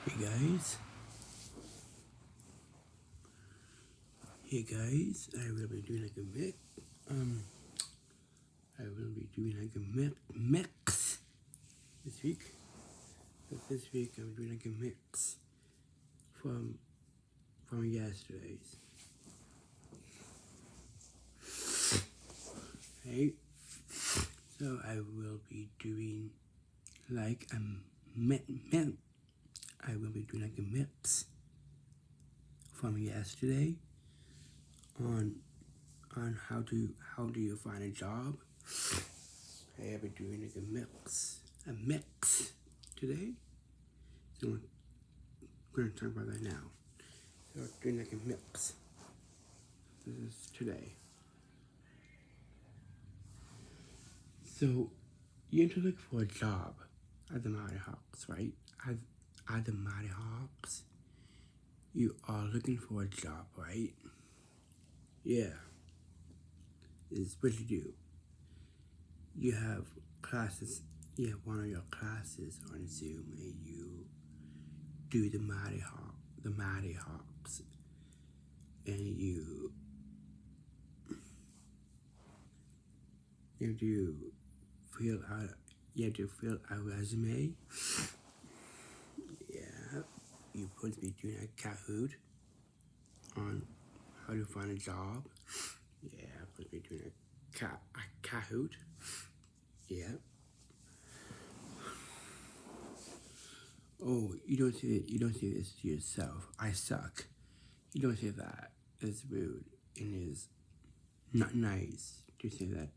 Hey guys, I will be doing like a mix. I will be doing like a mix this week. But this week I'm doing like a mix from yesterday's. Right? So I will be doing like a I will be doing like a mix from yesterday on how do you find a job. I will be doing like a mix today. So we're going to talk about that now. So we're doing like a mix. This is today. So you have to look for a job at the Mighty Hawks, right? At the Mighty Hawks, you are looking for a job, right? Yeah. It's what you do. You have classes. You have one of your classes on Zoom, and you do the Mighty Hawks, and you have to fill out. You have to fill out a resume. Yeah. You're supposed to be doing a Kahoot on how to find a job. Yeah, I'm supposed to be doing a Kahoot. Yeah. Oh, you don't say it. You don't say this to yourself. I suck. You don't say that. It's rude and it's not nice to say that.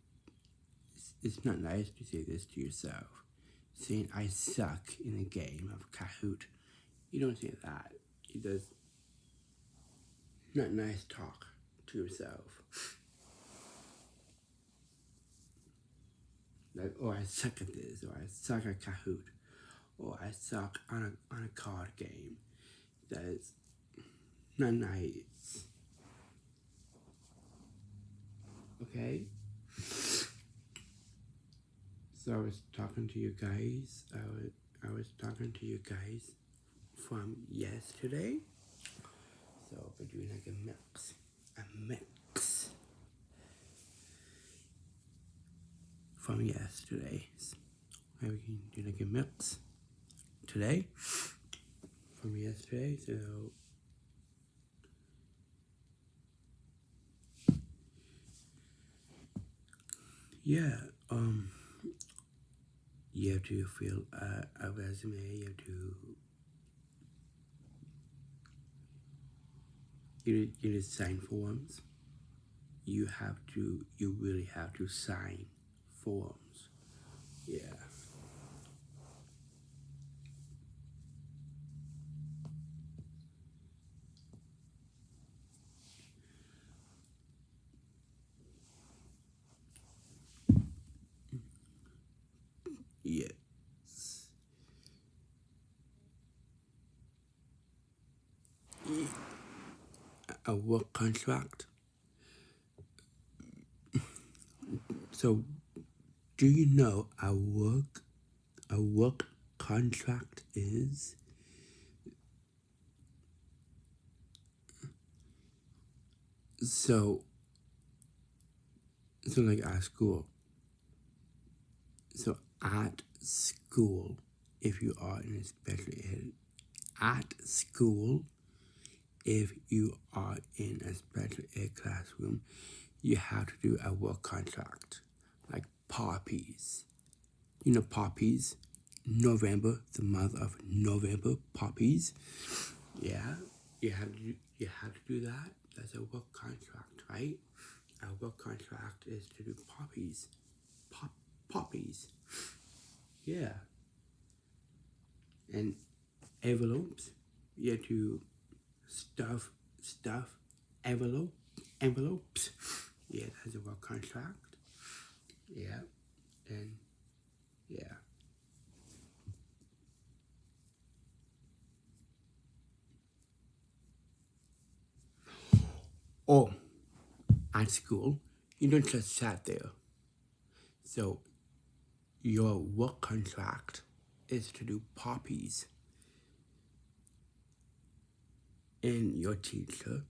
It's not nice to say this to yourself. Saying I suck in a game of Kahoot. You don't say that. It does not nice talk to yourself. Like, oh, I suck at this, or I suck at Kahoot, or I suck on a card game. That is not nice. Okay? So I was talking to you guys. I was talking to you guys from yesterday. So we're doing like a mix. From yesterday. Maybe we can do like a mix today from yesterday. So yeah, you have to fill a resume. You have to you sign forms. You really have to sign forms. Yeah. Yes. A work contract. So, do you know a work contract is? So like at school. So at school, if you are in a special ed, at school, if you are in a special ed classroom, you have to do a work contract, like poppies. You know poppies? November, the month of November, poppies. Yeah, you have to do that. That's a work contract, right? A work contract is to do poppies. Poppies. Yeah. And envelopes. You have to stuff envelopes. Yeah, that's a work contract. Yeah. And yeah. Oh, at school, you don't just sit there. So your work contract is to do poppies. and your teacher,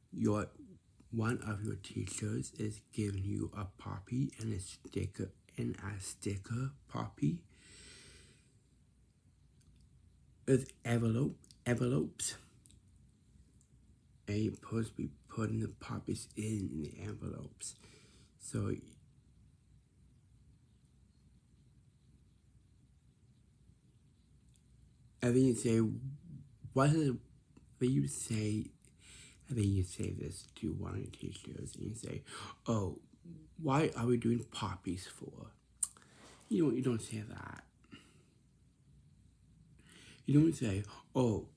one of your teachers is giving you a poppy and a sticker poppy with envelopes, and you're supposed to be putting the poppies in the envelopes. So and then you say, what is when you say, and then you say this to one of your teachers, and you say, oh, why are we doing poppies for? You don't say that. You don't say, oh,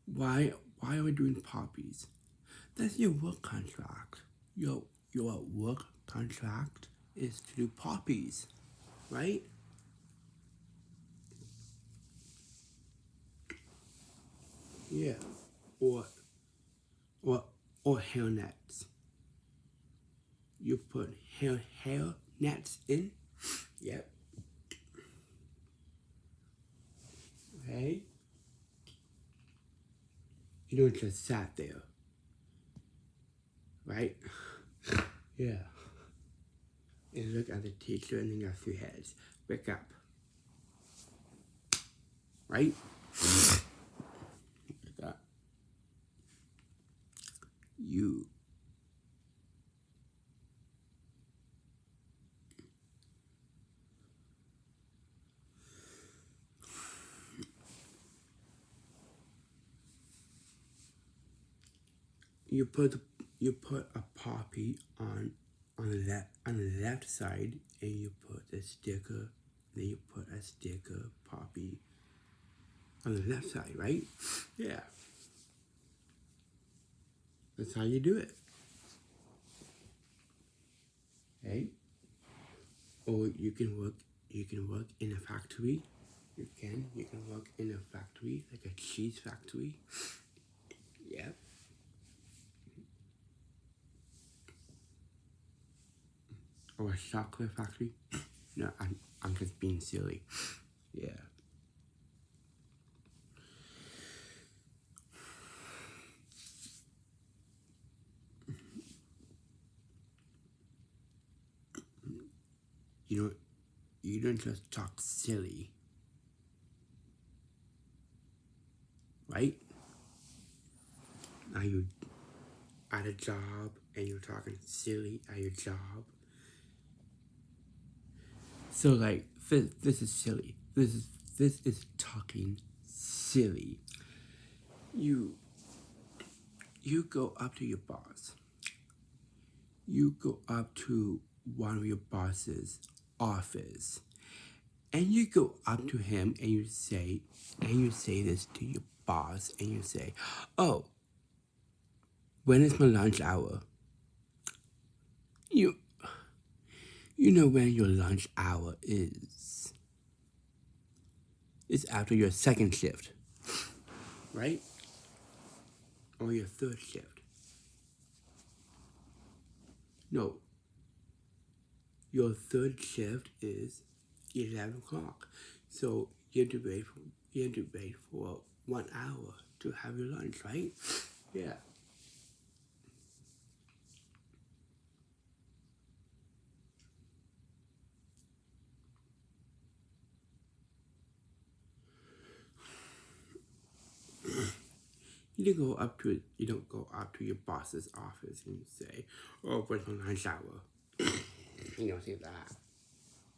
why are we doing poppies? That's your work contract. Your work contract is to do poppies, right? Yeah. Or or or hair nets. You put hair nets in. Yep. Okay. You don't just sat there, right? Yeah. And look at the teacher and then got three heads. Wake up. Right? Like that. You you put a poppy on the left side, and you put a sticker. Then you put a sticker poppy on the left side, right? Yeah, that's how you do it. Okay. Or you can work in a factory. You can work in a factory, like a cheese factory. Yeah. Or a chocolate factory. No, I'm just being silly. Yeah. You know, you don't just talk silly, right? Now you at a job and you're talking silly at your job. So like this is silly. This is talking silly. You go up to your boss. You go up to one of your boss's office, and you go up to him and you say this to your boss, and you say, "Oh, when is my lunch hour?" You know when your lunch hour is. It's after your second shift, right? Or your third shift. No, your third shift is 11 o'clock. So you have to wait for 1 hour to have your lunch, right? Yeah. You don't go up to your boss's office and say, "Oh, when's my lunch hour?" You don't say that.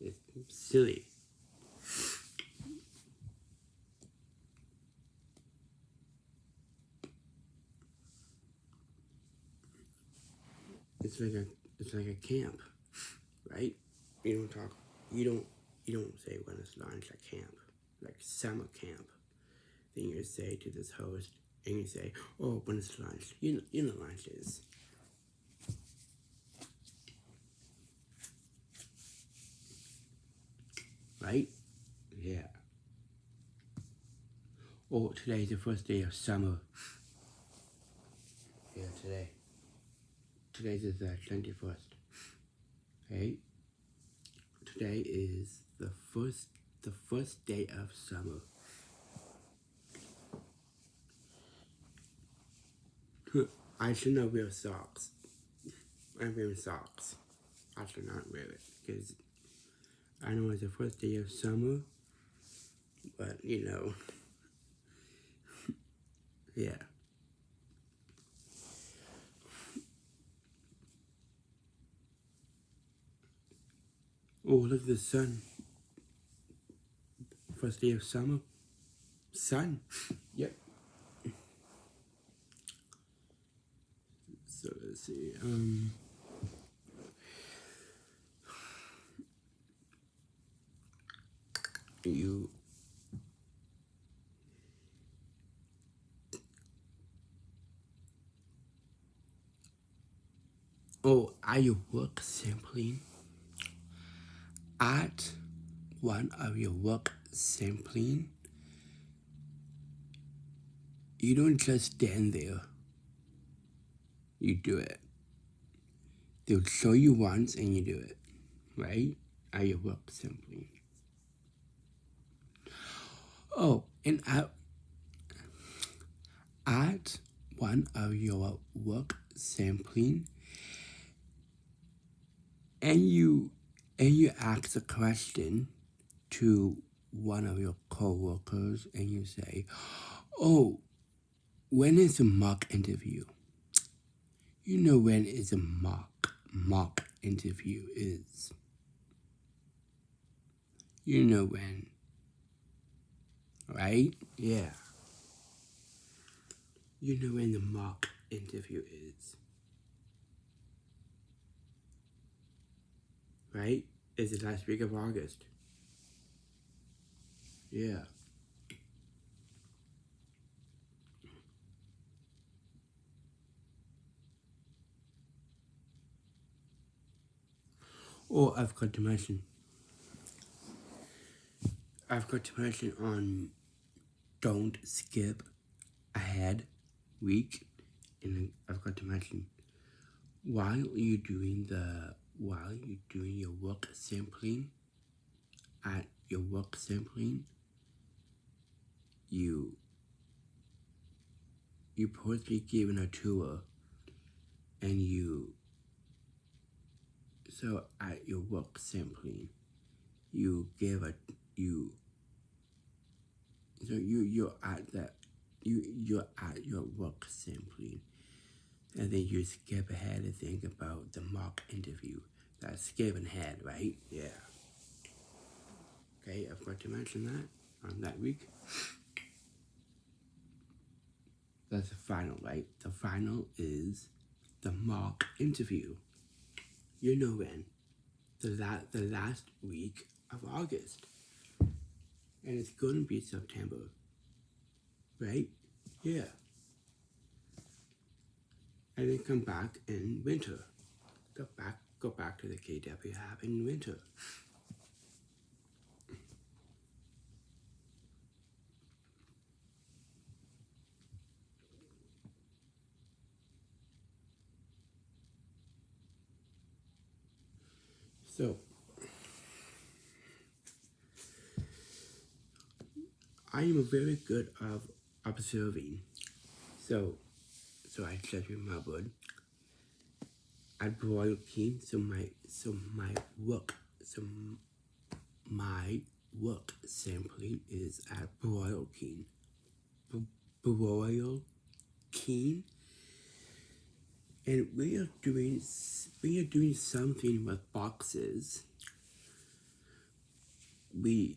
It's silly. It's like a camp, right? You don't talk. You don't say when it's lunch at camp, like summer camp. Then you say to this host, and you say, "Oh, when it's lunch." You know lunch is. Right? Yeah. Oh, today's the first day of summer. Yeah, today. Today's is the 21st. Okay? Today is the first day of summer. I should not wear socks. I'm wearing socks. I should not wear it because I know it's the first day of summer, but yeah. Oh, look at the sun. First day of summer. Sun. Yep. So let's see. You. Oh, are you work sampling? At one of your work sampling, you don't just stand there. You do it. They'll show you once and you do it, right? At your work sampling. Oh, and at one of your work sampling, and you ask a question to one of your coworkers, and you say, "Oh, when is the mock interview?" You know when is a mock interview is. You know when, right? Yeah. You know when the mock interview is, right? It's the last week of August. Yeah. Oh, I've got to mention on don't skip ahead week, and I've got to mention while you're doing your work sampling, at your work sampling, you supposed to be given a tour, and so at your work sampling, you're at your work sampling, and then you skip ahead and think about the mock interview. That's skipping ahead, right? Yeah. Okay, I've got to mention that on that week. That's the final, right? The final is the mock interview. You know when? The last week of August. And it's going to be September. Right? Yeah. And then come back in winter. Go back to the KW Hab in winter. So I am very good of observing. So I just remembered at Royal King, so my work sampling is at Royal King. Royal King, and we are doing something with boxes. We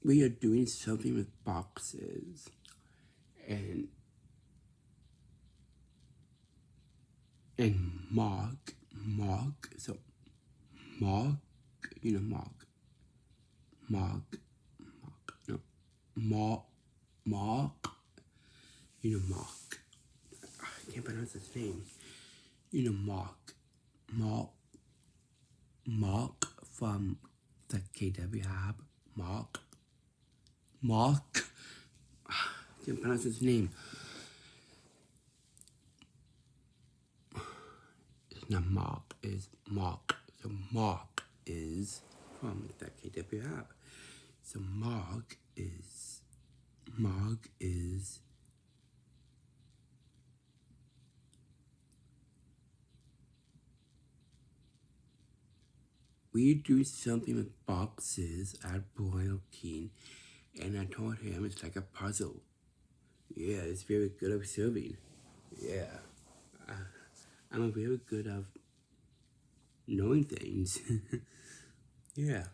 are doing something with boxes, and Mark, so Mark, no, Mark, Mark. I can't pronounce his name. Mark from the KW Hab. Mark. I can't pronounce his name. It's not Mark, it's Mark. So Mark is from the KW Hab. So Mark is we do something with boxes at Royal King, and I told him it's like a puzzle. Yeah, it's very good observing. Yeah, I'm very good of knowing things. Yeah.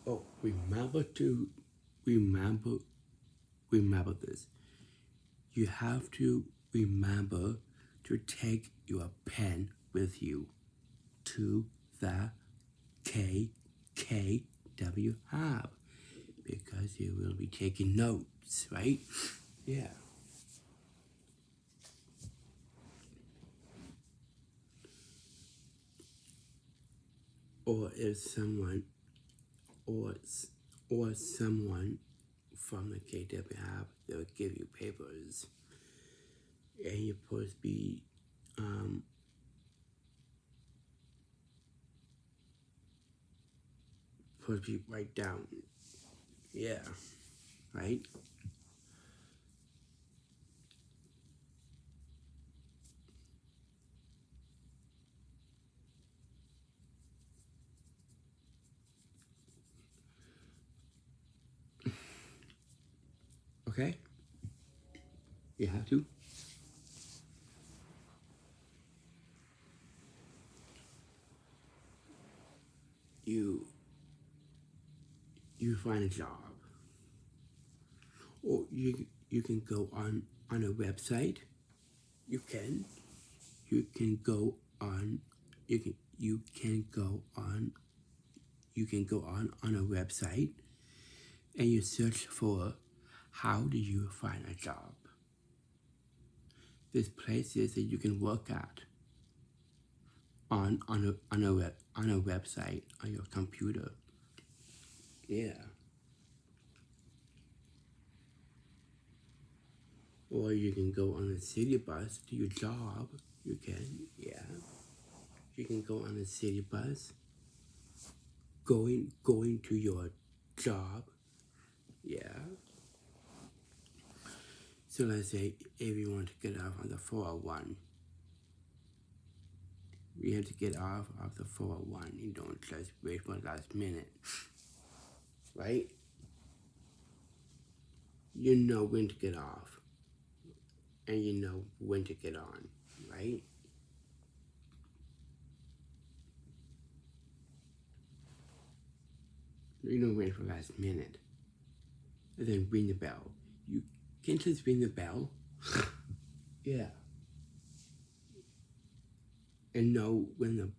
Oh, remember remember this. You have to remember to take your pen with you to the KKW hub because you will be taking notes, right? Yeah. Or if someone or or someone from the KW hub, they'll give you papers, and you're supposed to be um, write down. Yeah, right. Okay, you have to. You you find a job, or you can go on a website. You can you can go on you can go on you can go on a website and you search for how do you find a job. There's places that you can work at on a website on your computer. Yeah. Or you can go on a city bus to your job. You can, yeah. You can go on a city bus going to your job. Yeah. So let's say if you want to get off on the 401, you have to get off of the 401. You don't just wait for the last minute, right? You know when to get off, and you know when to get on, right? You don't wait for the last minute, and then ring the bell. You can't just ring the bell. Yeah. And know when the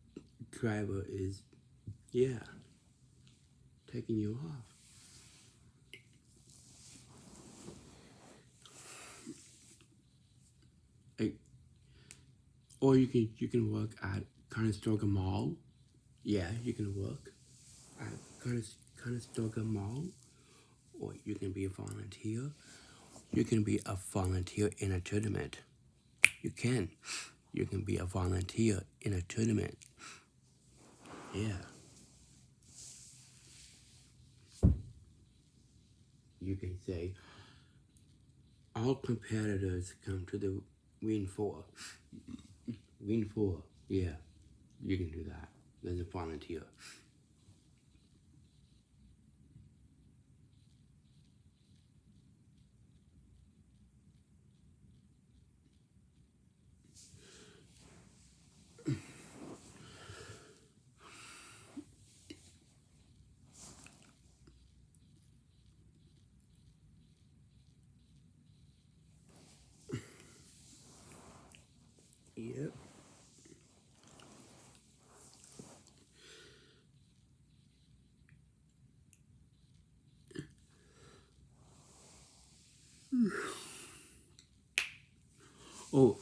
driver is, yeah, taking you off. Like, or you can work at Conestoga Mall. Yeah, you can work at Conestoga Mall, or you can be a volunteer. You can be a volunteer in a tournament. You can. You can be a volunteer in a tournament. Yeah. You can say, all competitors come to the Win 4. Win 4. Yeah, you can do that as a volunteer. Yep. Oh,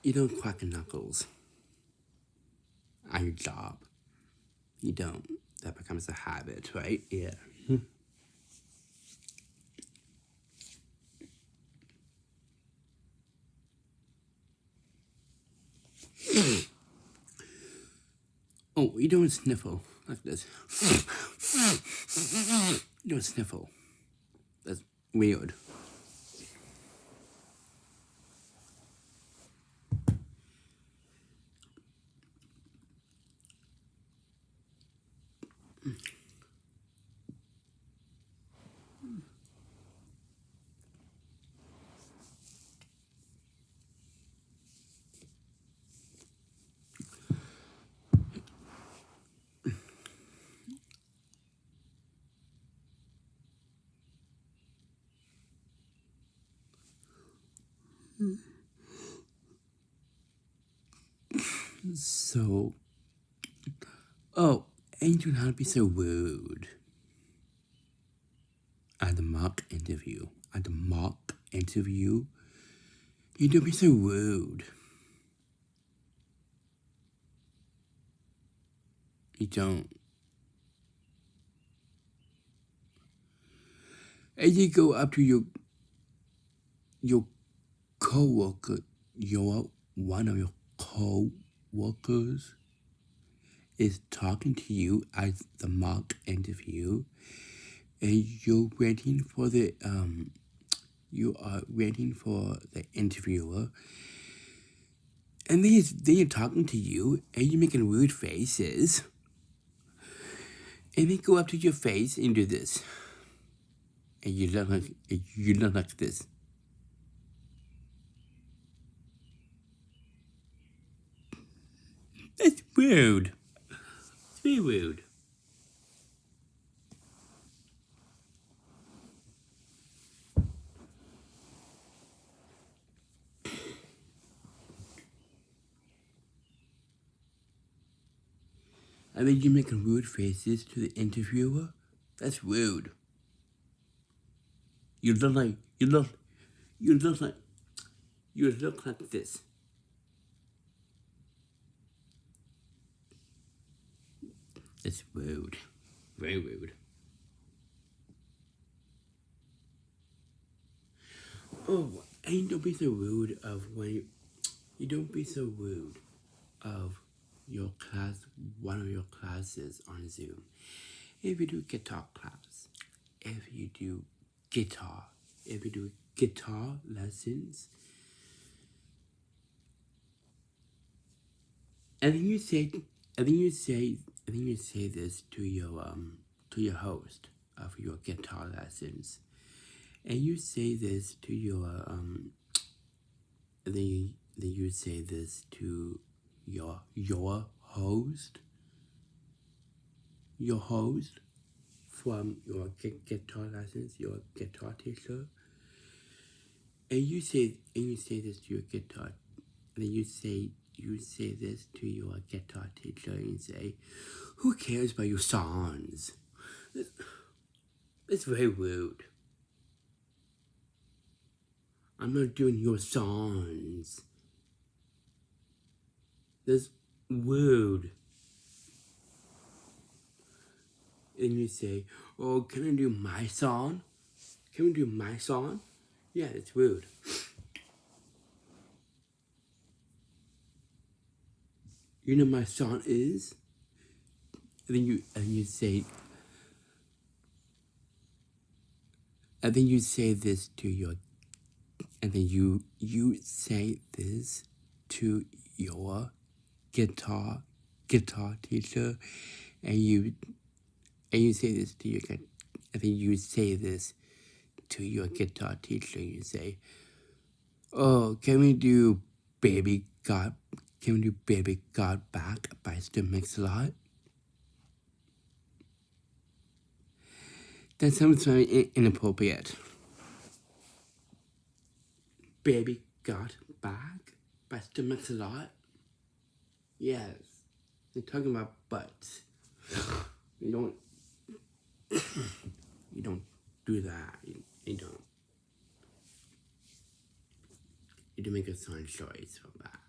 you don't crack knuckles on your job. You don't. That becomes a habit, right? Yeah. you don't sniffle like this. You don't sniffle. That's weird. So, oh, and do not be so rude. At the mock interview, you don't be so rude. You don't. And you go up to your co-worker, one of your co-workers is talking to you at the mock interview, and you're waiting for the interviewer, and they're talking to you, and you're making weird faces, and they go up to your face and do this, and you look like this. That's rude. It's very rude. And then you're making rude faces to the interviewer. That's rude. You look like this. That's rude. Very rude. Oh, and don't be so rude you don't be so rude of your class, one of your classes on Zoom. If you do guitar class, if you do guitar lessons, and then you say this to your host of your guitar lessons, and you say this to your then you say this to your host from your guitar lessons, your guitar teacher, and you say this to your guitar, and then you say this to your guitar teacher, and you say, "Who cares about your songs?" It's very rude. I'm not doing your songs. That's rude. And you say, "Oh, can I do my song? Can we do my song?" Yeah, it's rude. You know my song is? And then you say, and then you say this to your, and then you say this to your guitar teacher, and you say this to your, and then you say this to your guitar teacher, and you say, "Oh, can we do Baby Got Back by Stu Mix-a-Lot?" That sounds very inappropriate. Baby Got Back by Stu Mix-a-Lot? Yes. They're talking about butts. You don't do that. You don't. You don't make a song choice for that.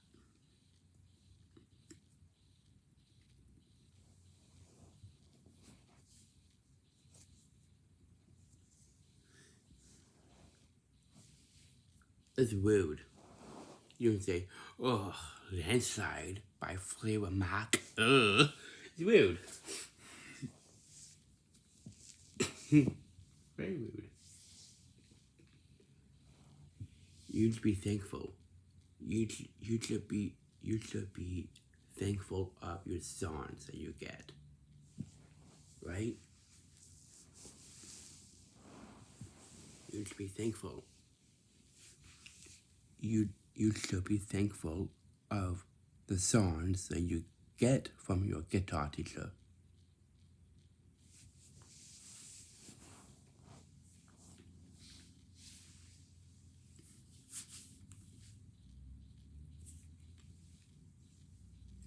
That's rude. You don't say, "Oh, Landslide by Fleetwood Mac." Ugh. It's weird. Very rude. You should be thankful. You should be thankful of your sons that you get. Right? You should be thankful. You should be thankful of the songs that you get from your guitar teacher.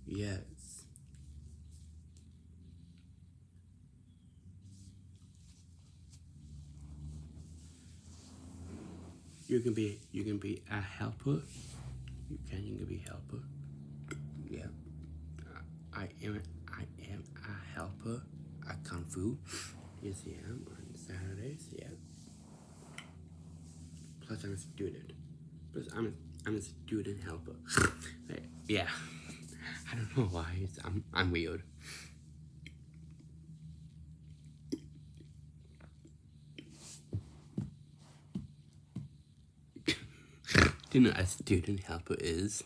Yes. You can be a helper. You can be a helper. Yeah. I am a helper at Kung Fu. Yes, I am on Saturdays. Yeah. Plus, I'm a student. Plus, I'm a student helper. Yeah. I don't know why. I'm weird. Do you know what a student helper is?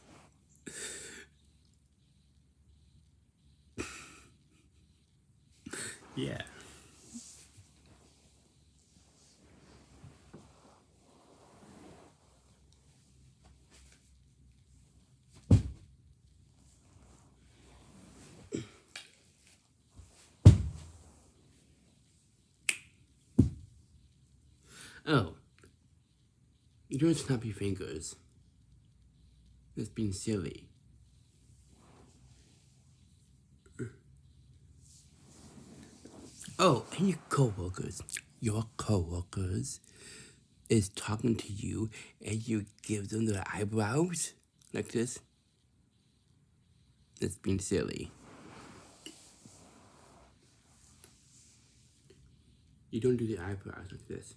Yeah. Oh, you don't snap your fingers. That's being silly. Oh, and your coworkers is talking to you and you give them their eyebrows like this. That's being silly. You don't do the eyebrows like this.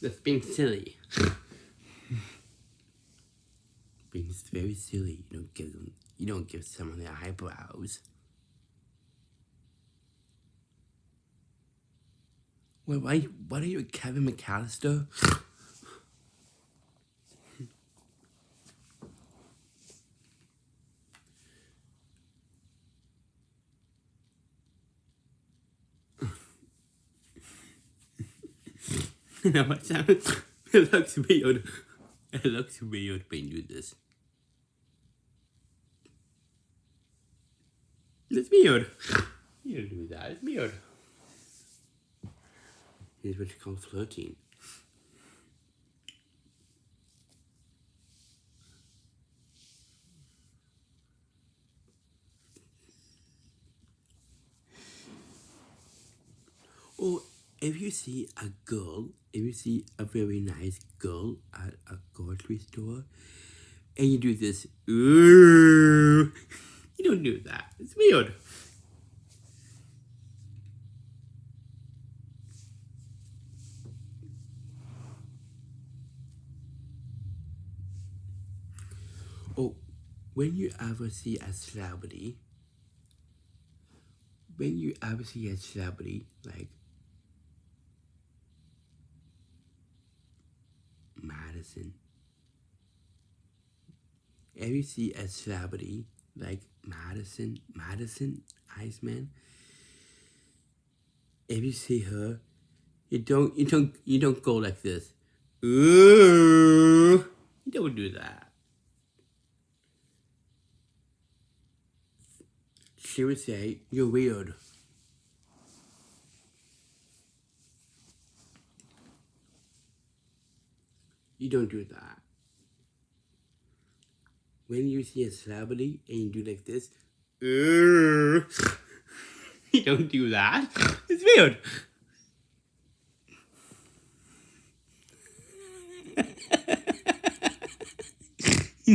That's being silly. Being very silly. You don't give someone their eyebrows. Well, what are you, Kevin McAllister? No, it looks weird. It looks weird when you do this. It's weird. You don't do that. It's weird. Here's what you call flirting. Or if you see a very nice girl at a grocery store, and you do this, ooh, you don't do that. It's weird. Or when you ever see a celebrity, like Madison, if you see a celebrity like Madison Iceman, if you see her, you don't go like this. Ooh, you don't do that. She would say, you're weird. You don't do that. When you see a celebrity and you do like this, you don't do that. It's weird.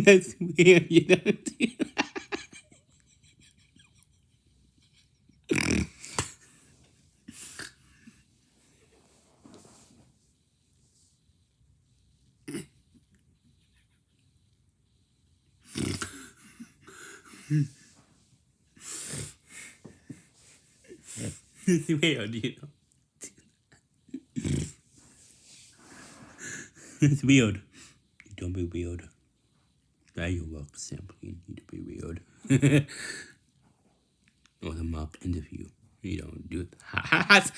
That's weird. You don't do that. It's weird, you know. It's weird. Don't be weird. Try your work simply. You need to be weird. Or the mock interview. You don't do that.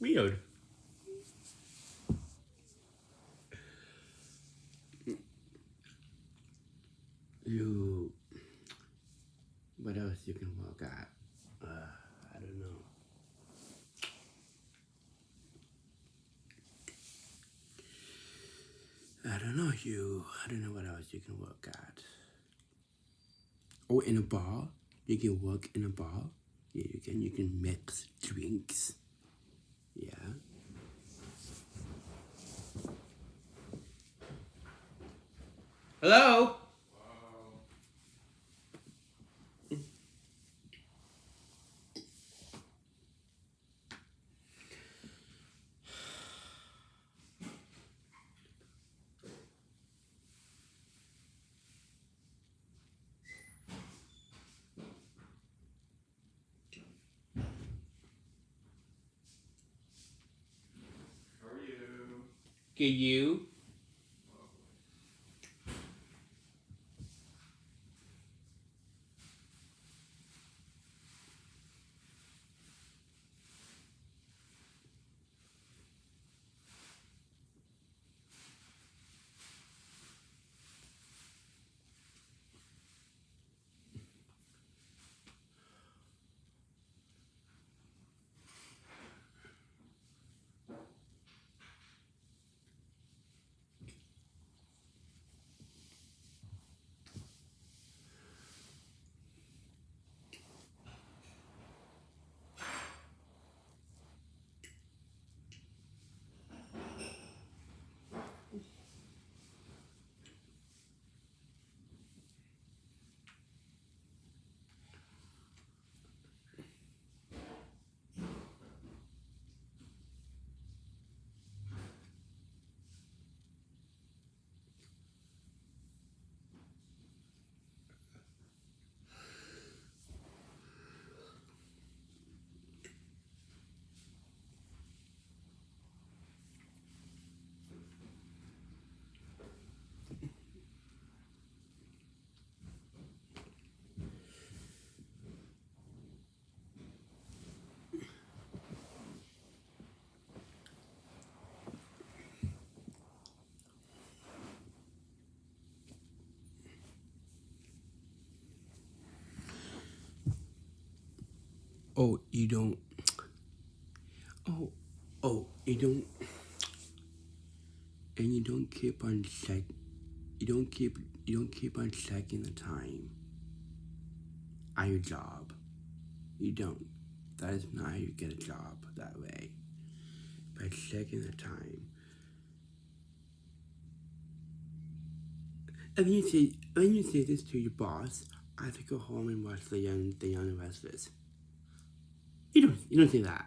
Weird. You. What else you can work at? I don't know. I don't know you. I don't know what else you can work at. Or in a bar. You can work in a bar. Yeah, you can. You can mix drinks. Yeah. Hello. How are you? Can you? Oh, you don't. Oh, you don't. And you don't keep on check. You don't keep. You don't keep on checking the time at your job. You don't. That is not how you get a job that way. By checking the time. And then you say this to your boss. I have to go home and watch the Young Restless. You don't say that.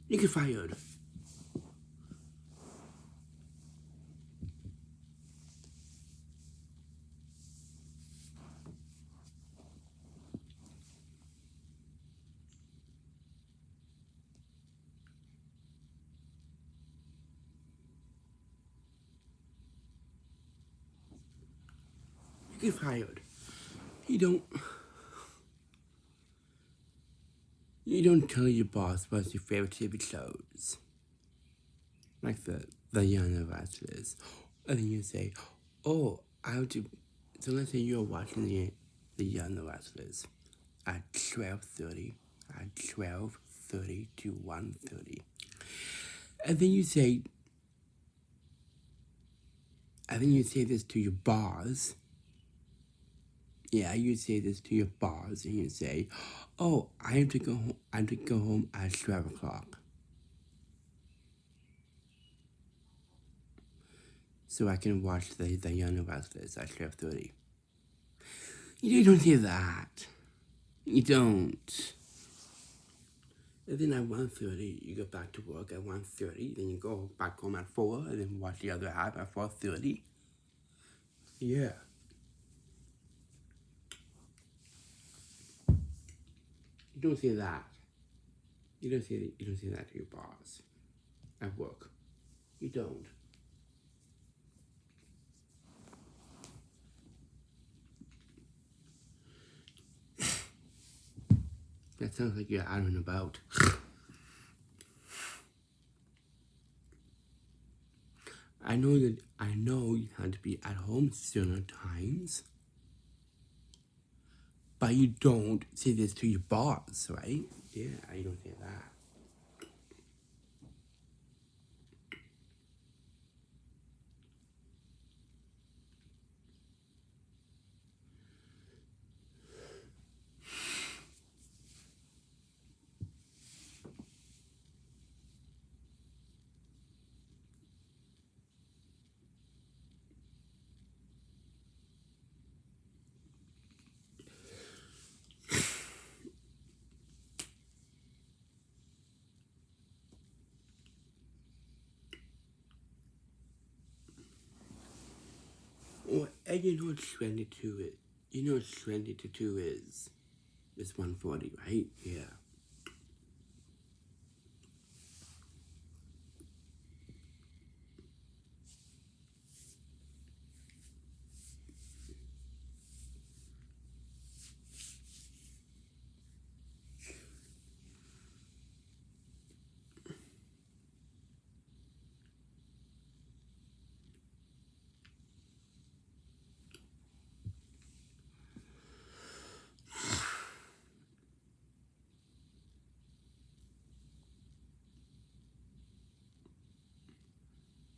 You get fired. You get fired. You don't. You don't tell your boss what's your favorite TV shows, like the Young Restless, and then you say, "Oh, I have to." So let's say you're watching the Young Restless at 12:30, at 12:30 to 1:30, and then you say, this to your boss. Yeah, you say this to your boss, and you say, "Oh, I have to go home. I have to go home at 12 o'clock, so I can watch the Young Restless at 12:30." You don't say that. You don't. And then at 1:30, you go back to work at 1:30. Then you go back home at 4, and then watch the other half at 4:30. Yeah. You don't say that. You don't say that to your boss at work. You don't. That sounds like you're out and about. I know you had to be at home certain times, but you don't say this to your boss, right? Yeah, you don't say that. Well, and you know what trendy two is? You know what trendy to two is? It's 1:40, right? Yeah.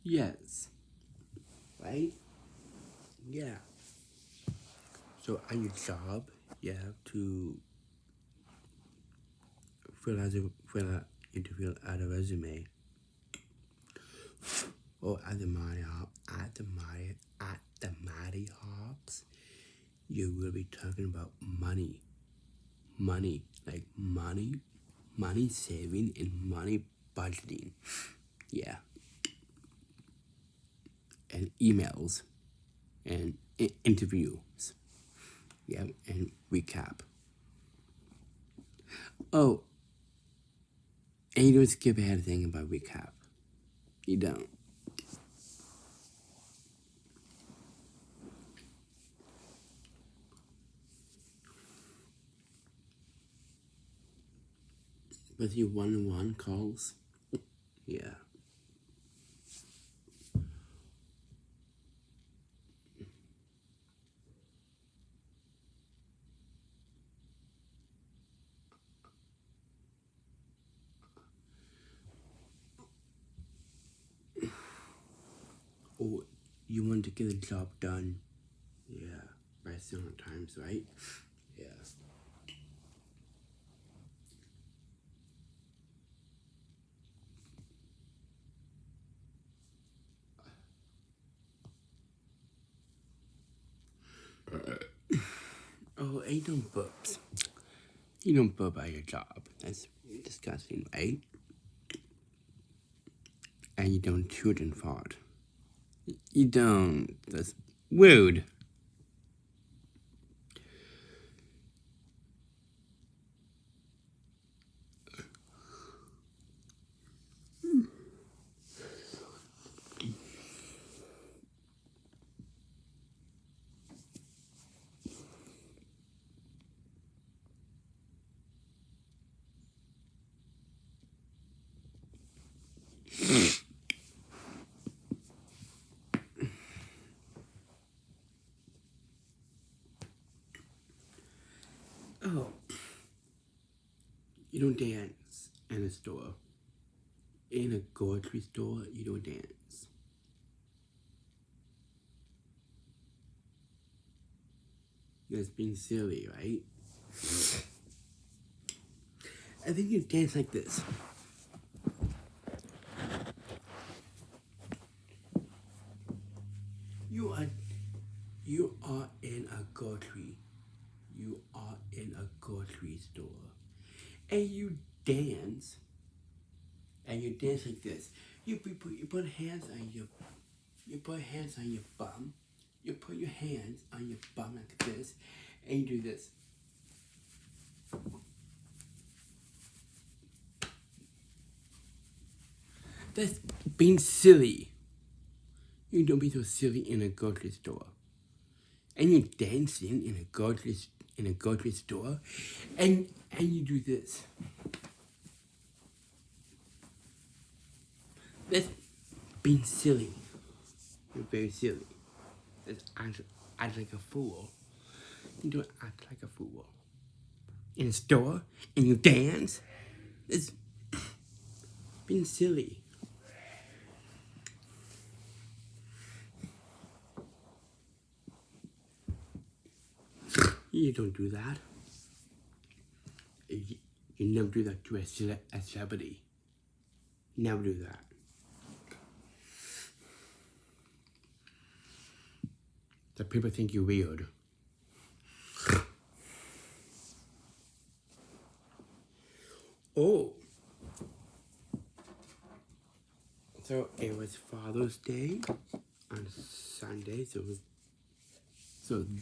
Yes. Right? Yeah. So at your job, you have to fill out a resume. Or at the Mighty Hawks, you will be talking about money. Money. Like money saving and money budgeting. Yeah. And emails and interviews. Yeah, and recap. Oh, and you don't skip ahead a thing about recap. You don't. But your one-on-one calls, yeah. Or you want to get the job done, yeah, by certain times, right? Yeah. Oh, and you don't burp. You don't burp at your job. That's disgusting, right? And you don't shoot and fart. You don't. That's rude. Oh, you don't dance in a store. In a grocery store, you don't dance. That's being silly, right? I think you dance like this. You are in a grocery. You are in a grocery store. And you dance, and you dance like this. You put hands on your bum. You put your hands on your bum like this, and you do this. That's being silly. You don't be so silly in a grocery store. And you're dancing in a grocery store, and you do this. That's being silly. You're very silly. That's act like a fool. You don't act like a fool. In a store, and you dance. It's being silly. You don't do that. You never do that to a celebrity. Never do that. The people think you're weird. Oh. So it was Father's Day on Sunday. So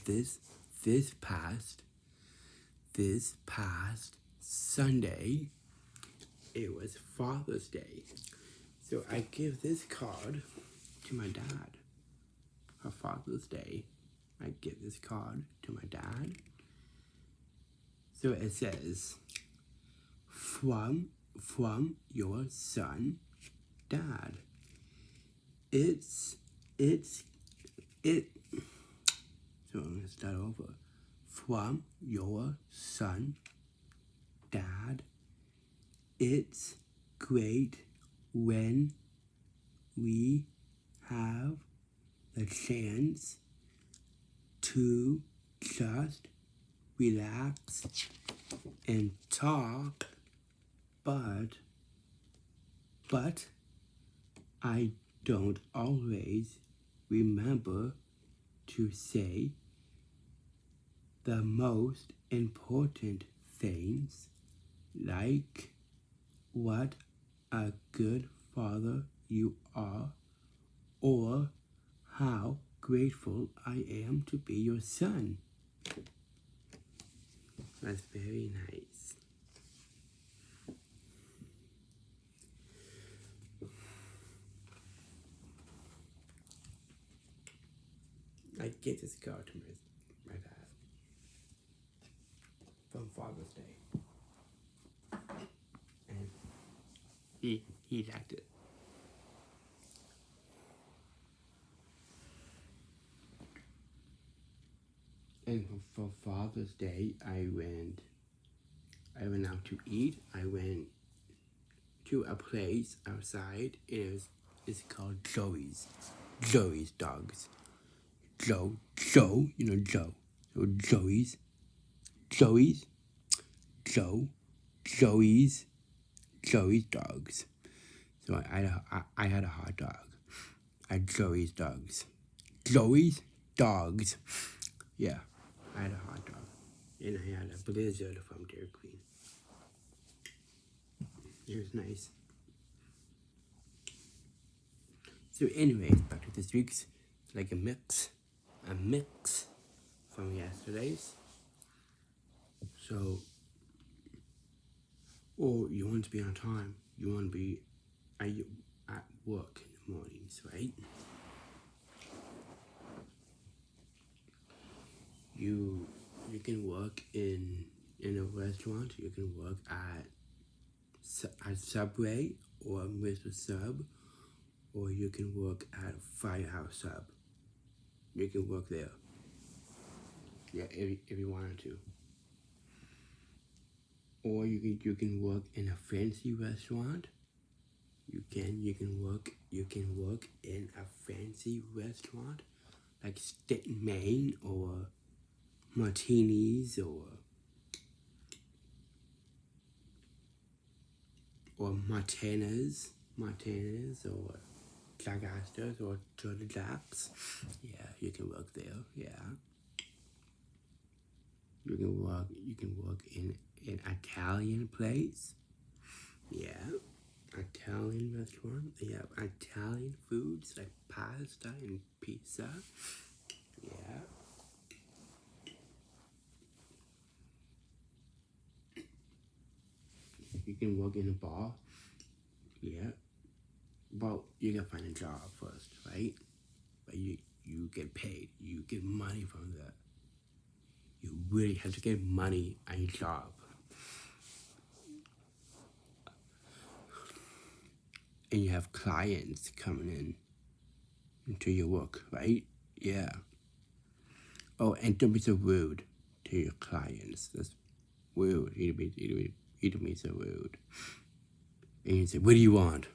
this past Sunday, it was Father's Day. So I give this card to my dad. For Father's Day, I give this card to my dad. So it says, from your son, Dad. So I'm gonna start over. From your son, Dad. It's great when we have the chance to just relax and talk, but I don't always remember to say the most important things, like what a good father you are, or how grateful I am to be your son. That's very nice. I get this card to my dad from Father's Day, and he liked it. And for Father's Day, I went out to eat. I went to a place outside. It's called Joey's Dogs. Joe, you know Joe. So Joey's Dogs. So I had a hot dog at Joey's Dogs. Joey's Dogs. Yeah, I had a hot dog. And I had a Blizzard from Dairy Queen. It was nice. So anyways, back to this week's, like a mix from yesterday's. So, or you want to be on time, you want to be at work in the mornings, right? You can work in a restaurant, you can work at Subway or Mr. Sub, or you can work at Firehouse Sub. You can work there. Yeah, if you wanted to. Or you can work in a fancy restaurant. You can work in a fancy restaurant like Steak Maine or Martinis or Martinas or Jack Astor's or Turtle Jacks. Yeah, you can work there. Yeah. You can work in an Italian place. Yeah. Italian restaurant. They have Italian foods like pasta and pizza. Yeah. You can work in a bar. Yeah. Well, you gotta find a job first, right? But you get paid. You get money from that. You really have to get money on your job. And you have clients coming in into your work, right? Yeah. Oh, and don't be so rude to your clients. That's rude. You don't be so rude. And you say, what do you want?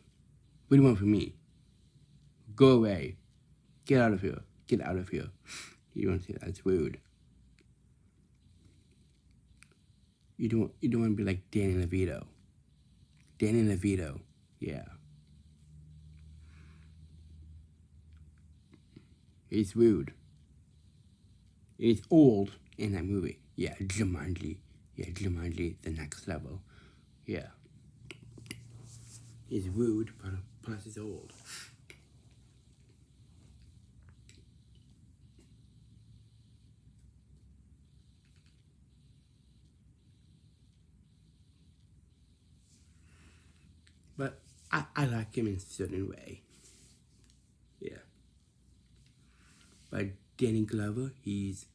What do you want from me? Go away. Get out of here. Get out of here. You don't say that's rude. You don't want to be like Danny DeVito. Danny DeVito. Yeah. He's rude. He's old in that movie. Yeah, Jumanji. Yeah, Jumanji, the next level. Yeah. He's rude, but plus he's old. But I like him in a certain way. Yeah. But Danny Glover, he's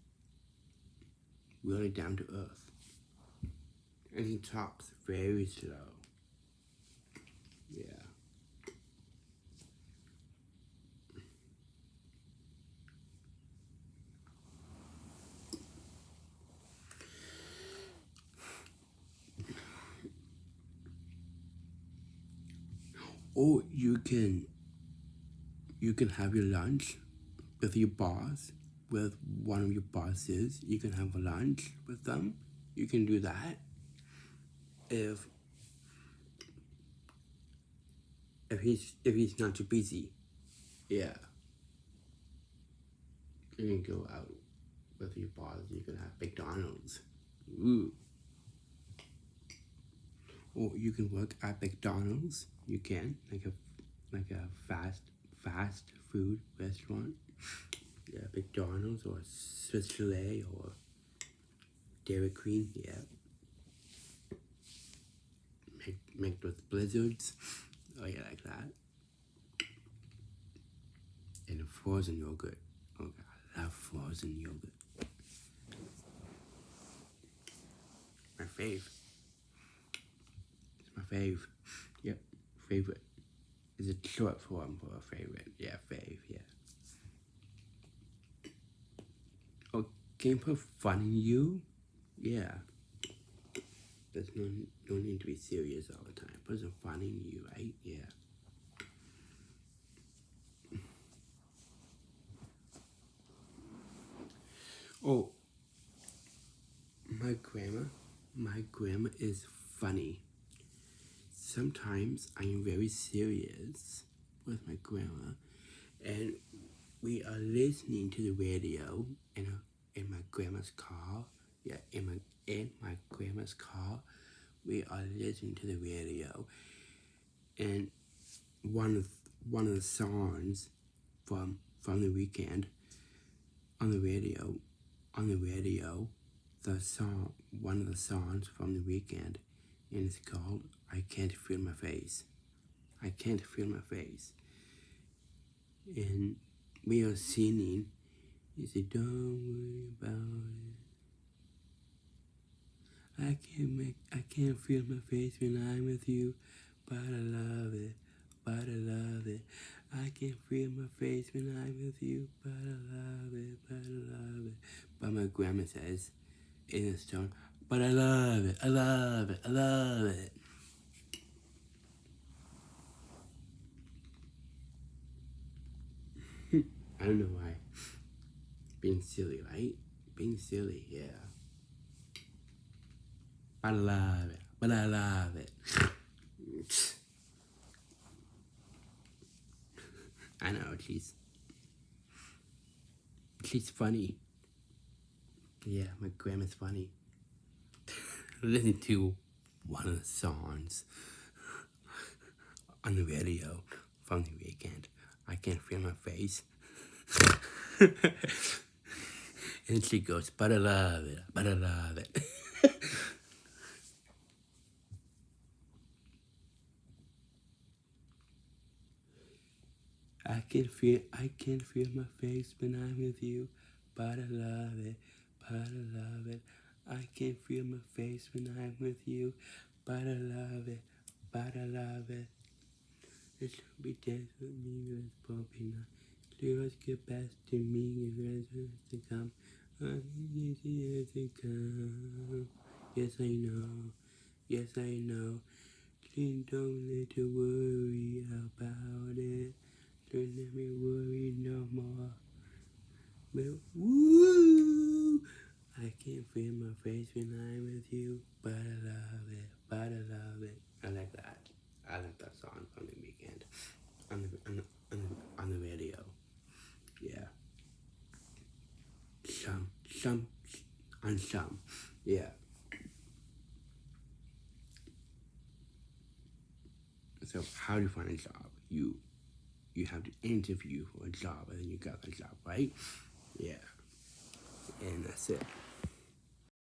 really down to earth. And he talks very slow. Yeah. Or you can have your lunch with your boss, with one of your bosses. You can have a lunch with them. You can do that if he's not too busy. Yeah. You can go out with your boss. You can have McDonald's. Ooh. Or you can work at McDonald's. You can like a fast food restaurant. Yeah, McDonald's or Swiss Chalet or Dairy Queen. Yeah. Make those blizzards. Oh yeah, like that. And frozen yogurt. Oh god, I love frozen yogurt. My fave. It's my fave. Yep, favorite. Is a short form for a favorite. Yeah, fave. Yeah. Oh, can you put fun in you? Yeah. There's no need to be serious all the time. Put some fun in you, right? Yeah. Oh, my grandma is funny. Sometimes I am very serious with my grandma, and we are listening to the radio in my grandma's car. Yeah, in my grandma's car, we are listening to the radio, and one of the songs from the weekend on the radio, one of the songs from the weekend, and it's called "I Can't Feel My Face." I can't feel my face, and we are singing. You say, "Don't worry about it. I can't feel my face when I'm with you, but I love it, but I love it. I can't feel my face when I'm with you, but I love it, but I love it." But my grandma says in a tone, "But I love it, I love it, I love it." I don't know why. Being silly, right? Being silly, yeah. I love it, but I love it. I know, she's funny. Yeah, my grandma's funny. Listen to one of the songs. on the radio from the weekend. I can feel my face. And she goes, but I love it, but I love it. I can feel my face when I'm with you, but I love it, but I love it. I can feel my face when I'm with you, but I love it, but I love it. It should be dance with me, let's popping up. Let's get back to me, and to come. Years to come. Yes, I know. Yes, I know. Please don't let you worry about it. Don't let me worry no more. But woo! I can feel my face when I'm with you, but I love it, but I love it. I like that. I like that song from the weekend on the radio. Yeah. Some, on some. Yeah. So how do you find a job? You have to interview for a job and then you got a job, right? Yeah. And that's it.